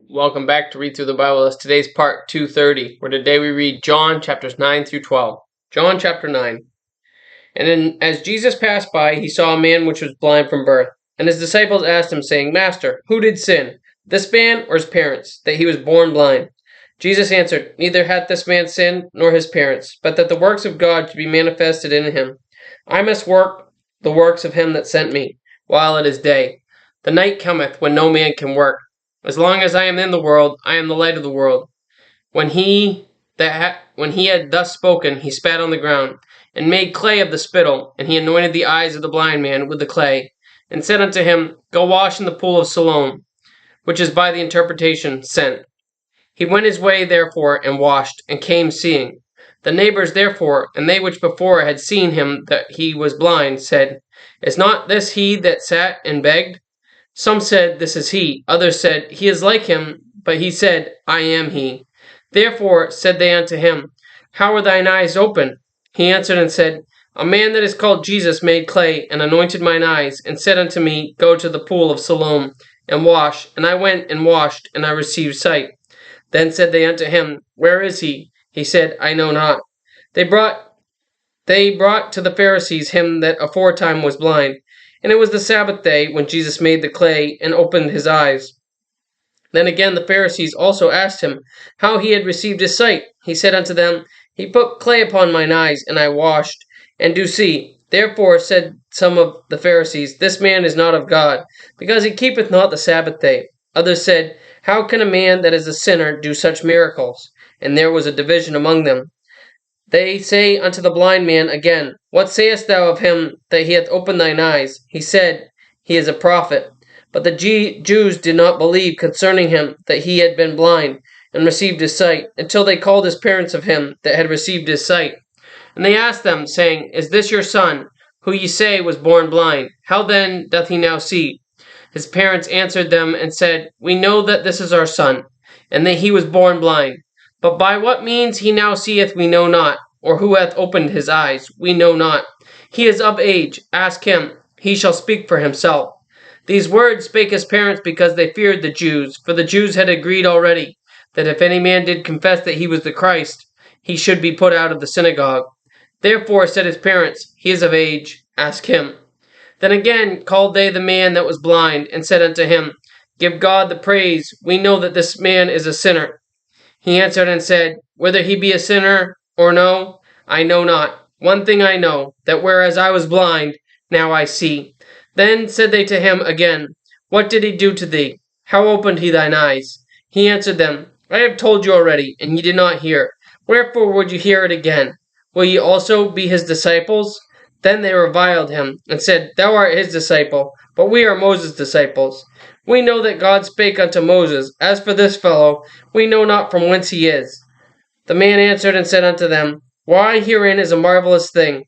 Welcome back to Read Through the Bible. As today's part 230, where today we read John chapters 9 through 12. John chapter 9. And then as Jesus passed by, he saw a man which was blind from birth. And his disciples asked him, saying, Master, who did sin, this man or his parents, that he was born blind? Jesus answered, Neither hath this man sinned, nor his parents, but that the works of God should be manifested in him. I must work the works of him that sent me, while it is day. The night cometh when no man can work. As long as I am in the world, I am the light of the world. When he had thus spoken, he spat on the ground, and made clay of the spittle, and he anointed the eyes of the blind man with the clay, and said unto him, Go wash in the pool of Siloam, which is by the interpretation, sent. He went his way therefore, and washed, and came seeing. The neighbors therefore, and they which before had seen him that he was blind, said, Is not this he that sat and begged? Some said, This is he. Others said, He is like him. But he said, I am he. Therefore said they unto him, How are thine eyes opened? He answered and said, A man that is called Jesus made clay, and anointed mine eyes, and said unto me, Go to the pool of Siloam, and wash. And I went and washed, and I received sight. Then said they unto him, Where is he? He said, I know not. They brought to the Pharisees him that aforetime was blind. And it was the Sabbath day when Jesus made the clay and opened his eyes. Then again the Pharisees also asked him how he had received his sight. He said unto them, He put clay upon mine eyes, and I washed, and do see. Therefore said some of the Pharisees, This man is not of God, because he keepeth not the Sabbath day. Others said, How can a man that is a sinner do such miracles? And there was a division among them. They say unto the blind man again, What sayest thou of him that he hath opened thine eyes? He said, He is a prophet. But the Jews did not believe concerning him that he had been blind, and received his sight, until they called his parents of him that had received his sight. And they asked them, saying, Is this your son, who ye say was born blind? How then doth he now see? His parents answered them and said, We know that this is our son, and that he was born blind. But by what means he now seeth we know not, or who hath opened his eyes we know not. He is of age, ask him, he shall speak for himself. These words spake his parents because they feared the Jews, for the Jews had agreed already, that if any man did confess that he was the Christ, he should be put out of the synagogue. Therefore said his parents, He is of age, ask him. Then again called they the man that was blind, and said unto him, Give God the praise, we know that this man is a sinner. He answered and said, Whether he be a sinner or no, I know not. One thing I know, that whereas I was blind, now I see. Then said they to him again, What did he do to thee? How opened he thine eyes? He answered them, I have told you already, and ye did not hear. Wherefore would you hear it again? Will ye also be his disciples? Then they reviled him, and said, Thou art his disciple, but we are Moses' disciples. We know that God spake unto Moses. As for this fellow, we know not from whence he is. The man answered and said unto them, Why herein is a marvelous thing,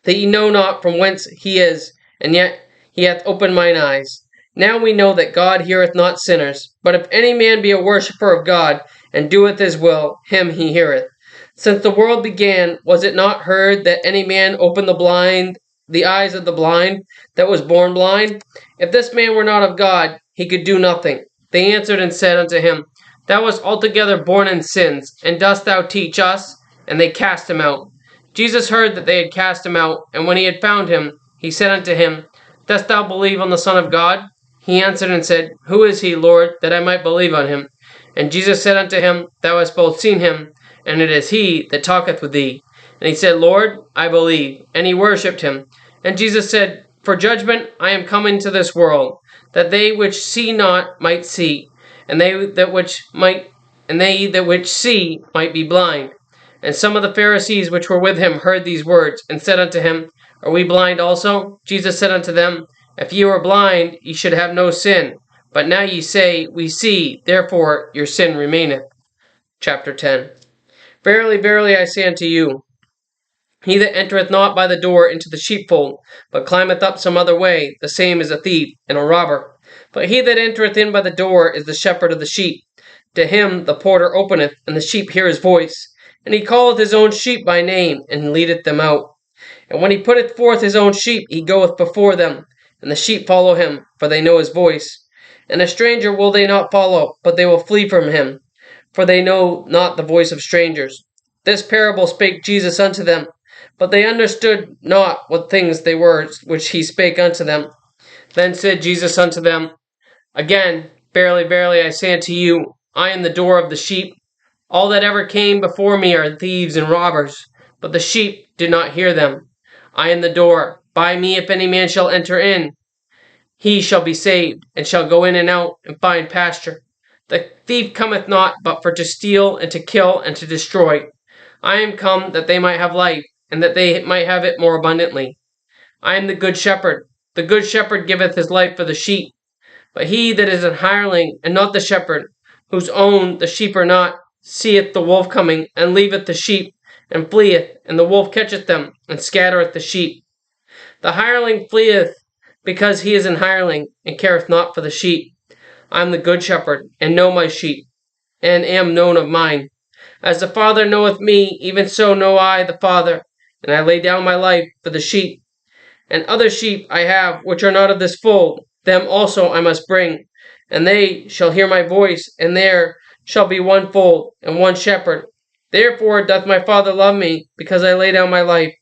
that ye know not from whence he is, and yet he hath opened mine eyes. Now we know that God heareth not sinners, but if any man be a worshipper of God, and doeth his will, him he heareth. Since the world began, was it not heard that any man opened the eyes of the blind, that was born blind? If this man were not of God, he could do nothing. They answered and said unto him, Thou wast altogether born in sins, and dost thou teach us? And they cast him out. Jesus heard that they had cast him out, and when he had found him, he said unto him, Dost thou believe on the Son of God? He answered and said, Who is he, Lord, that I might believe on him? And Jesus said unto him, Thou hast both seen him, and it is he that talketh with thee. And he said, Lord, I believe. And he worshipped him. And Jesus said, For judgment I am come into this world, that they which see not might see, and they that which see might be blind. And some of the Pharisees which were with him heard these words, and said unto him, Are we blind also? Jesus said unto them, If ye were blind, ye should have no sin. But now ye say, We see, therefore your sin remaineth. Chapter 10. Verily, verily, I say unto you, he that entereth not by the door into the sheepfold, but climbeth up some other way, the same is a thief and a robber. But he that entereth in by the door is the shepherd of the sheep. To him the porter openeth, and the sheep hear his voice. And he calleth his own sheep by name, and leadeth them out. And when he putteth forth his own sheep, he goeth before them, and the sheep follow him, for they know his voice. And a stranger will they not follow, but they will flee from him, for they know not the voice of strangers. This parable spake Jesus unto them, but they understood not what things they were which he spake unto them. Then said Jesus unto them, Again, verily, verily, I say unto you, I am the door of the sheep. All that ever came before me are thieves and robbers, but the sheep did not hear them. I am the door. By me if any man shall enter in, he shall be saved, and shall go in and out, and find pasture. The thief cometh not, but for to steal, and to kill, and to destroy. I am come that they might have life, and that they might have it more abundantly. I am the good shepherd. The good shepherd giveth his life for the sheep. But he that is an hireling, and not the shepherd, whose own the sheep are not, seeth the wolf coming, and leaveth the sheep, and fleeth, and the wolf catcheth them, and scattereth the sheep. The hireling fleeth, because he is an hireling, and careth not for the sheep. I am the good shepherd, and know my sheep, and am known of mine. As the Father knoweth me, even so know I the Father, and I lay down my life for the sheep. And other sheep I have, which are not of this fold, them also I must bring, and they shall hear my voice, and there shall be one fold, and one shepherd. Therefore doth my Father love me, because I lay down my life,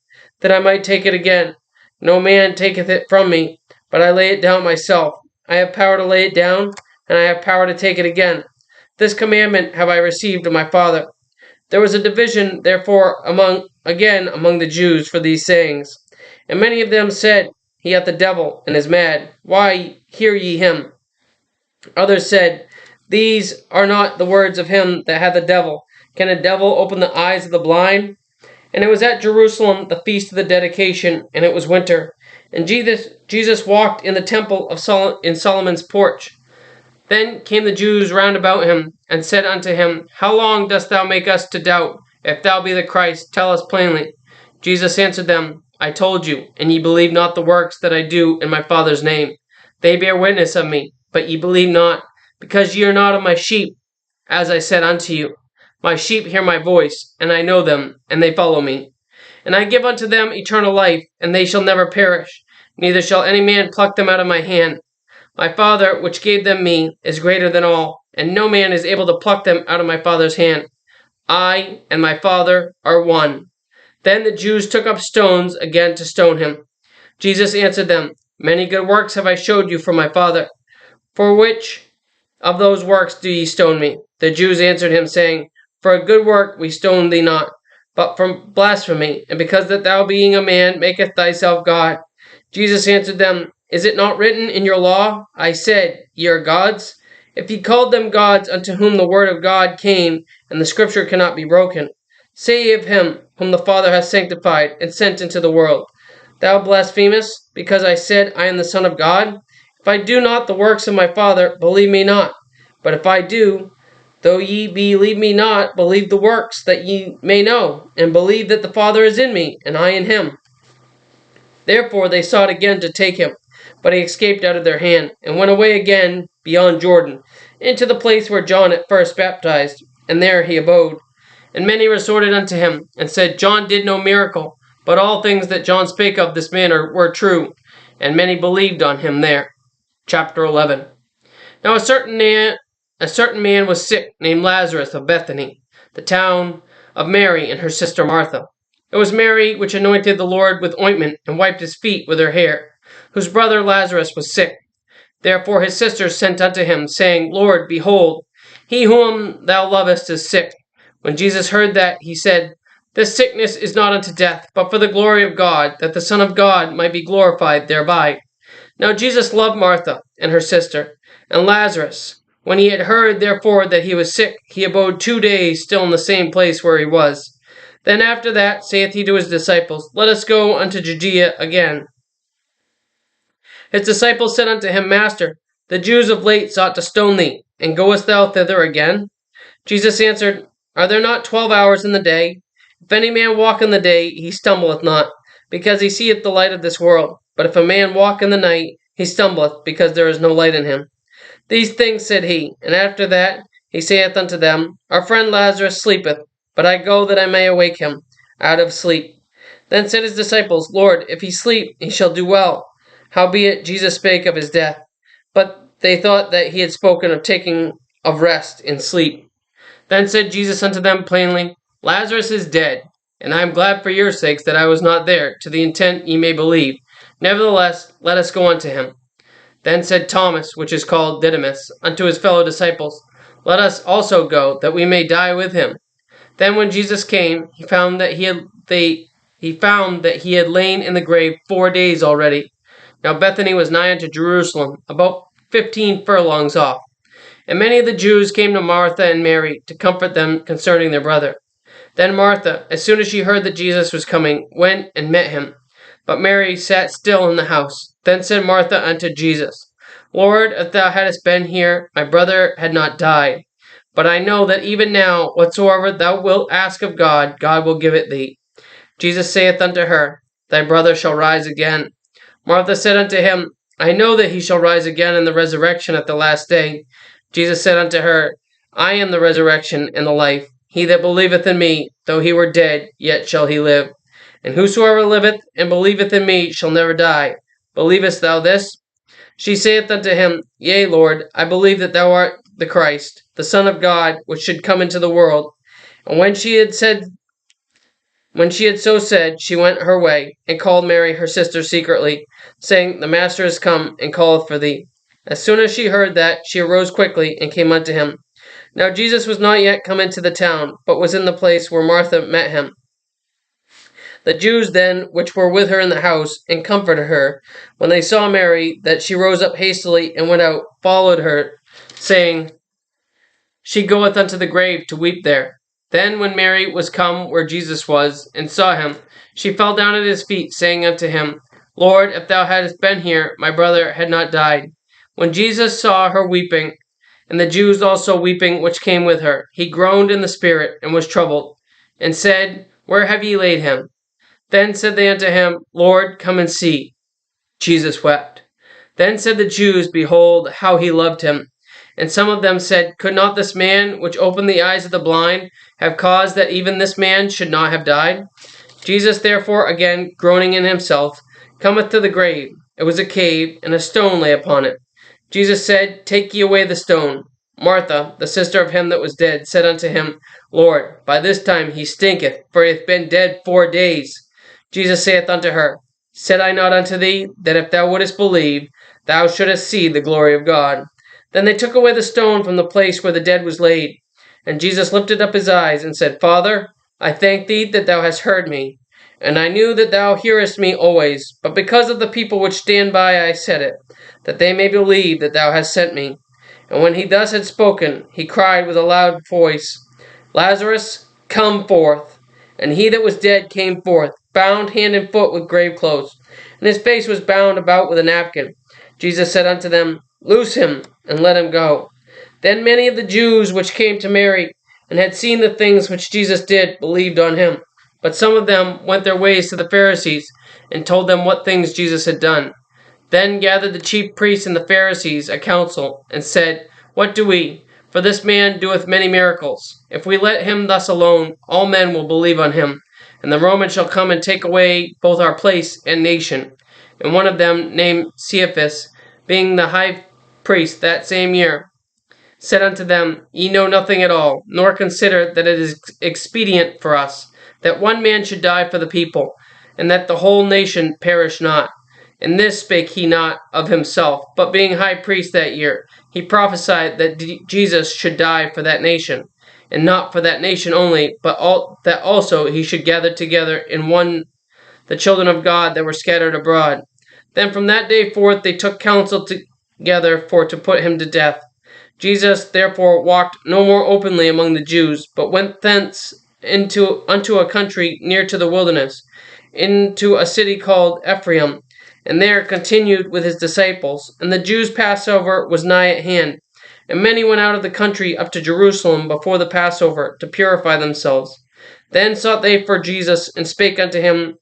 that I might take it again. No man taketh it from me, but I lay it down myself. I have power to lay it down, and I have power to take it again. This commandment have I received of my Father. There was a division, therefore, among the Jews for these sayings. And many of them said, He hath the devil, and is mad. Why hear ye him? Others said, These are not the words of him that hath the devil. Can a devil open the eyes of the blind? And it was at Jerusalem the feast of the dedication, and it was winter. And Jesus walked in the temple in Solomon's porch. Then came the Jews round about him, and said unto him, How long dost thou make us to doubt? If thou be the Christ, tell us plainly. Jesus answered them, I told you, and ye believe not the works that I do in my Father's name. They bear witness of me, but ye believe not, because ye are not of my sheep. As I said unto you, my sheep hear my voice, and I know them, and they follow me. And I give unto them eternal life, and they shall never perish, neither shall any man pluck them out of my hand. My Father, which gave them me, is greater than all, and no man is able to pluck them out of my Father's hand. I and my Father are one. Then the Jews took up stones again to stone him. Jesus answered them, Many good works have I showed you from my Father. For which of those works do ye stone me? The Jews answered him, saying, For a good work we stone thee not, but for blasphemy, and because that thou being a man makest thyself God. Jesus answered them, Is it not written in your law, I said, Ye are gods? If ye called them gods unto whom the word of God came, and the scripture cannot be broken, say of him whom the Father hath sanctified and sent into the world, Thou blasphemest, because I said, I am the Son of God? If I do not the works of my Father, believe me not. But if I do, though ye believe me not, believe the works, that ye may know, and believe that the Father is in me, and I in him. Therefore they sought again to take him, but he escaped out of their hand, and went away again beyond Jordan, into the place where John at first baptized, and there he abode. And many resorted unto him, and said, John did no miracle, but all things that John spake of this man were true. And many believed on him there. Chapter 11. Now a certain man was sick, named Lazarus of Bethany, the town of Mary and her sister Martha. It was Mary which anointed the Lord with ointment, and wiped his feet with her hair, whose brother Lazarus was sick. Therefore his sisters sent unto him, saying, Lord, behold, he whom thou lovest is sick. When Jesus heard that, he said, This sickness is not unto death, but for the glory of God, that the Son of God might be glorified thereby. Now Jesus loved Martha and her sister, and Lazarus. When he had heard, therefore, that he was sick, he abode 2 days still in the same place where he was. Then after that saith he to his disciples, Let us go unto Judea again. His disciples said unto him, Master, the Jews of late sought to stone thee, and goest thou thither again? Jesus answered, Are there not 12 hours in the day? If any man walk in the day, he stumbleth not, because he seeth the light of this world. But if a man walk in the night, he stumbleth, because there is no light in him. These things said he, and after that he saith unto them, Our friend Lazarus sleepeth, but I go that I may awake him out of sleep. Then said his disciples, Lord, if he sleep, he shall do well. Howbeit Jesus spake of his death. But they thought that he had spoken of taking of rest in sleep. Then said Jesus unto them plainly, Lazarus is dead, and I am glad for your sakes that I was not there, to the intent ye may believe. Nevertheless, let us go unto him. Then said Thomas, which is called Didymus, unto his fellow disciples, Let us also go, that we may die with him. Then when Jesus came, he found that he had lain in the grave 4 days already. Now Bethany was nigh unto Jerusalem, about 15 furlongs off. And many of the Jews came to Martha and Mary to comfort them concerning their brother. Then Martha, as soon as she heard that Jesus was coming, went and met him. But Mary sat still in the house. Then said Martha unto Jesus, Lord, if thou hadst been here, my brother had not died. But I know that even now, whatsoever thou wilt ask of God, God will give it thee. Jesus saith unto her, Thy brother shall rise again. Martha said unto him, I know that he shall rise again in the resurrection at the last day. Jesus said unto her, I am the resurrection and the life. He that believeth in me, though he were dead, yet shall he live. And whosoever liveth and believeth in me shall never die. Believest thou this? She saith unto him, Yea, Lord, I believe that thou art the Christ, the Son of God, which should come into the world. And when she had so said, she went her way, and called Mary her sister secretly, saying, The Master is come, and calleth for thee. As soon as she heard that, she arose quickly, and came unto him. Now Jesus was not yet come into the town, but was in the place where Martha met him. The Jews then, which were with her in the house, and comforted her, when they saw Mary, that she rose up hastily, and went out, followed her, saying, She goeth unto the grave to weep there. Then when Mary was come where Jesus was, and saw him, she fell down at his feet, saying unto him, Lord, if thou hadst been here, my brother had not died. When Jesus saw her weeping, and the Jews also weeping which came with her, he groaned in the spirit, and was troubled, and said, Where have ye laid him? Then said they unto him, Lord, come and see. Jesus wept. Then said the Jews, Behold, how he loved him. And some of them said, Could not this man, which opened the eyes of the blind, have caused that even this man should not have died? Jesus therefore, again groaning in himself, cometh to the grave. It was a cave, and a stone lay upon it. Jesus said, Take ye away the stone. Martha, the sister of him that was dead, said unto him, Lord, by this time he stinketh, for he hath been dead 4 days. Jesus saith unto her, Said I not unto thee, that if thou wouldest believe, thou shouldest see the glory of God? Then they took away the stone from the place where the dead was laid. And Jesus lifted up his eyes, and said, Father, I thank thee that thou hast heard me. And I knew that thou hearest me always, but because of the people which stand by I said it, that they may believe that thou hast sent me. And when he thus had spoken, he cried with a loud voice, Lazarus, come forth. And he that was dead came forth, bound hand and foot with grave clothes, and his face was bound about with a napkin. Jesus said unto them, Loose him, and let him go. Then many of the Jews which came to Mary, and had seen the things which Jesus did, believed on him. But some of them went their ways to the Pharisees, and told them what things Jesus had done. Then gathered the chief priests and the Pharisees a council, and said, What do we? For this man doeth many miracles. If we let him thus alone, all men will believe on him, and the Romans shall come and take away both our place and nation. And one of them, named Caiaphas, being the high priest that same year, said unto them, Ye know nothing at all, nor consider that it is expedient for us, that one man should die for the people, and that the whole nation perish not. And this spake he not of himself, but being high priest that year, he prophesied that Jesus should die for that nation, and not for that nation only, but that also he should gather together in one the children of God that were scattered abroad. Then from that day forth they took counsel together for to put him to death. Jesus therefore walked no more openly among the Jews, but went thence unto a country near to the wilderness, into a city called Ephraim, and there continued with his disciples. And the Jews' Passover was nigh at hand, and many went out of the country up to Jerusalem before the Passover, to purify themselves. Then sought they for Jesus, and spake unto him,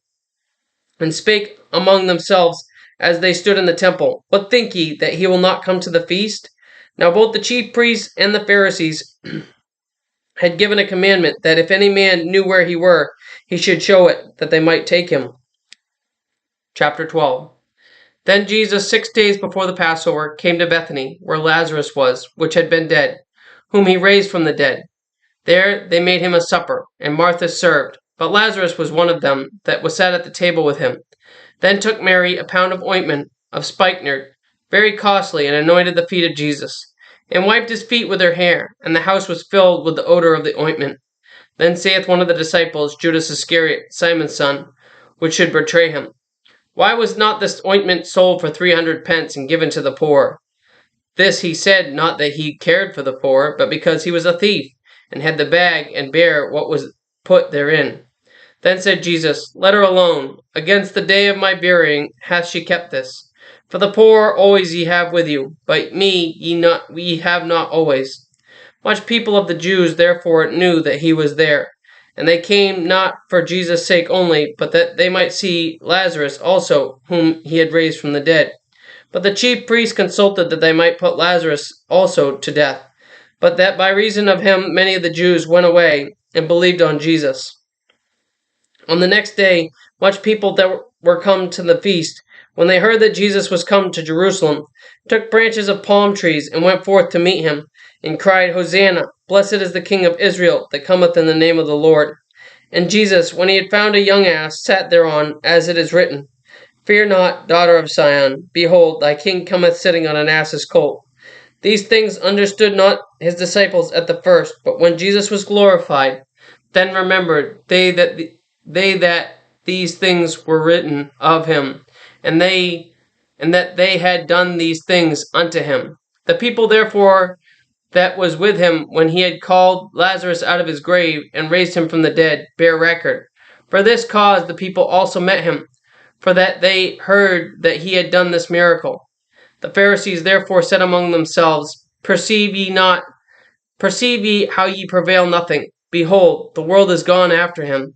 and spake among themselves as they stood in the temple, What think ye, that he will not come to the feast? Now both the chief priests and the Pharisees had given a commandment that if any man knew where he were, he should show it, that they might take him. Chapter 12. Then Jesus, 6 days before the Passover, came to Bethany, where Lazarus was, which had been dead, whom he raised from the dead. There they made him a supper, and Martha served. But Lazarus was one of them that was sat at the table with him. Then took Mary a pound of ointment of spikenard, very costly, and anointed the feet of Jesus, and wiped his feet with her hair, and the house was filled with the odor of the ointment. Then saith one of the disciples, Judas Iscariot, Simon's son, which should betray him, Why was not this ointment sold for 300 pence and given to the poor? This he said not that he cared for the poor, but because he was a thief, and had the bag, and bare what was put therein. Then said Jesus, Let her alone. Against the day of my burying hath she kept this. For the poor always ye have with you, but me ye have not always. Much people of the Jews therefore knew that he was there, and they came not for Jesus' sake only, but that they might see Lazarus also, whom he had raised from the dead. But the chief priests consulted that they might put Lazarus also to death, but that by reason of him many of the Jews went away and believed on Jesus. On the next day, much people that were come to the feast, when they heard that Jesus was come to Jerusalem, took branches of palm trees and went forth to meet him, and cried, Hosanna! Blessed is the King of Israel that cometh in the name of the Lord. And Jesus, when he had found a young ass, sat thereon, as it is written, Fear not, daughter of Sion, behold, thy king cometh sitting on an ass's colt. These things understood not his disciples at the first, but when Jesus was glorified, then remembered they that these things were written of him, and that they had done these things unto him. The people therefore that was with him when he had called Lazarus out of his grave and raised him from the dead bear record. For this cause the people also met him, for that they heard that he had done this miracle. The Pharisees therefore said among themselves, Perceive ye how ye prevail nothing? Behold, the world is gone after him.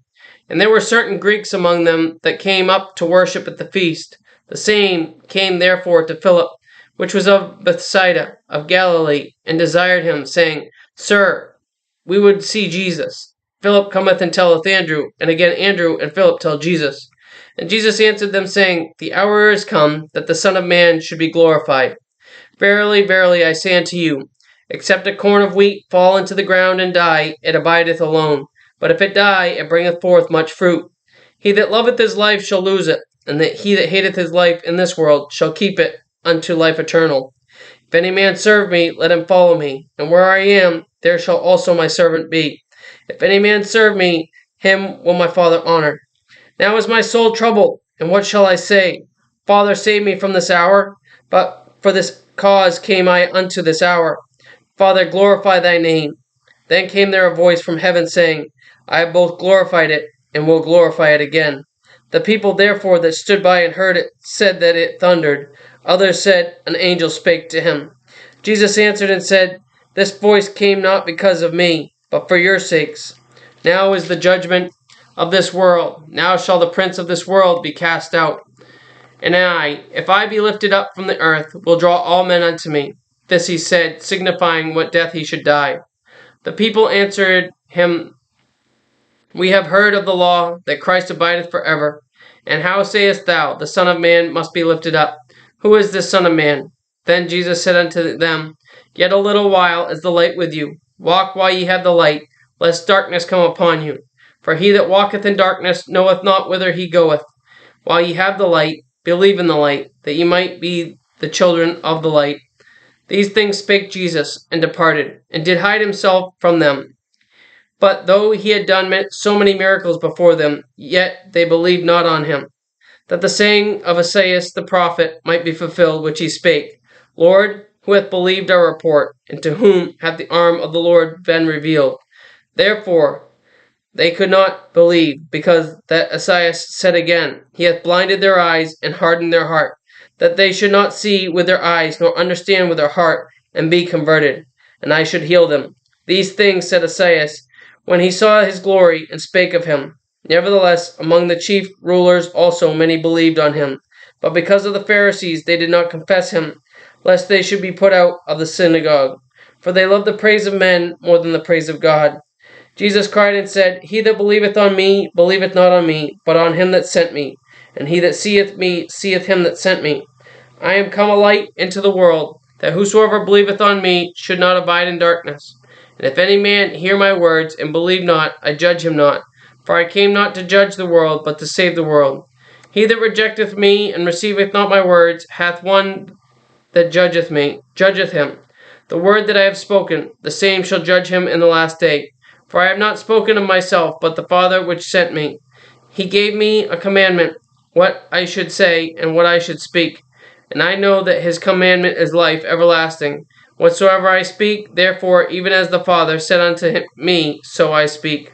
And there were certain Greeks among them that came up to worship at the feast. The same came therefore to Philip, which was of Bethsaida of Galilee, and desired him, saying, Sir, we would see Jesus. Philip cometh and telleth Andrew, and again Andrew and Philip tell Jesus. And Jesus answered them, saying, The hour is come that the Son of Man should be glorified. Verily, verily, I say unto you, except a corn of wheat fall into the ground and die, it abideth alone. But if it die, it bringeth forth much fruit. He that loveth his life shall lose it, and that he that hateth his life in this world shall keep it unto life eternal. If any man serve me, let him follow me, and where I am, there shall also my servant be. If any man serve me, him will my Father honor. Now is my soul troubled, and what shall I say? Father, save me from this hour. But for this cause came I unto this hour. Father, glorify thy name. Then came there a voice from heaven, saying, I have both glorified it, and will glorify it again. The people therefore that stood by and heard it said that it thundered. Others said, An angel spake to him. Jesus answered and said, This voice came not because of me, but for your sakes. Now is the judgment of this world. Now shall the prince of this world be cast out. And I, if I be lifted up from the earth, will draw all men unto me. This he said, signifying what death he should die. The people answered him, We have heard of the law, that Christ abideth forever. And how sayest thou, the Son of Man must be lifted up? Who is this Son of Man? Then Jesus said unto them, Yet a little while is the light with you. Walk while ye have the light, lest darkness come upon you. For he that walketh in darkness knoweth not whither he goeth. While ye have the light, believe in the light, that ye might be the children of the light. These things spake Jesus, and departed, and did hide himself from them. But though he had done so many miracles before them, yet they believed not on him. That the saying of Esaias the prophet might be fulfilled, which he spake, Lord, who hath believed our report, and to whom hath the arm of the Lord been revealed? Therefore they could not believe, because that Esaias said again, He hath blinded their eyes, and hardened their heart, that they should not see with their eyes, nor understand with their heart, and be converted, and I should heal them. These things said Esaias, when he saw his glory, and spake of him. Nevertheless, among the chief rulers also many believed on him. But because of the Pharisees they did not confess him, lest they should be put out of the synagogue. For they love the praise of men more than the praise of God. Jesus cried and said, He that believeth on me, believeth not on me, but on him that sent me. And he that seeth me, seeth him that sent me. I am come a light into the world, that whosoever believeth on me should not abide in darkness. And if any man hear my words, and believe not, I judge him not. For I came not to judge the world, but to save the world. He that rejecteth me, and receiveth not my words, hath one that judgeth him. The word that I have spoken, the same shall judge him in the last day. For I have not spoken of myself, but the Father which sent me. He gave me a commandment, what I should say, and what I should speak. And I know that his commandment is life everlasting. Whatsoever I speak, therefore, even as the Father said unto me, so I speak.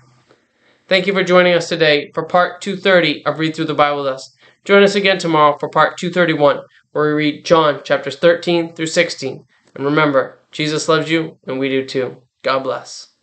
Thank you for joining us today for part 230 of Read Through the Bible with us. Join us again tomorrow for part 231, where we read John chapters 13 through 16. And remember, Jesus loves you, and we do too. God bless.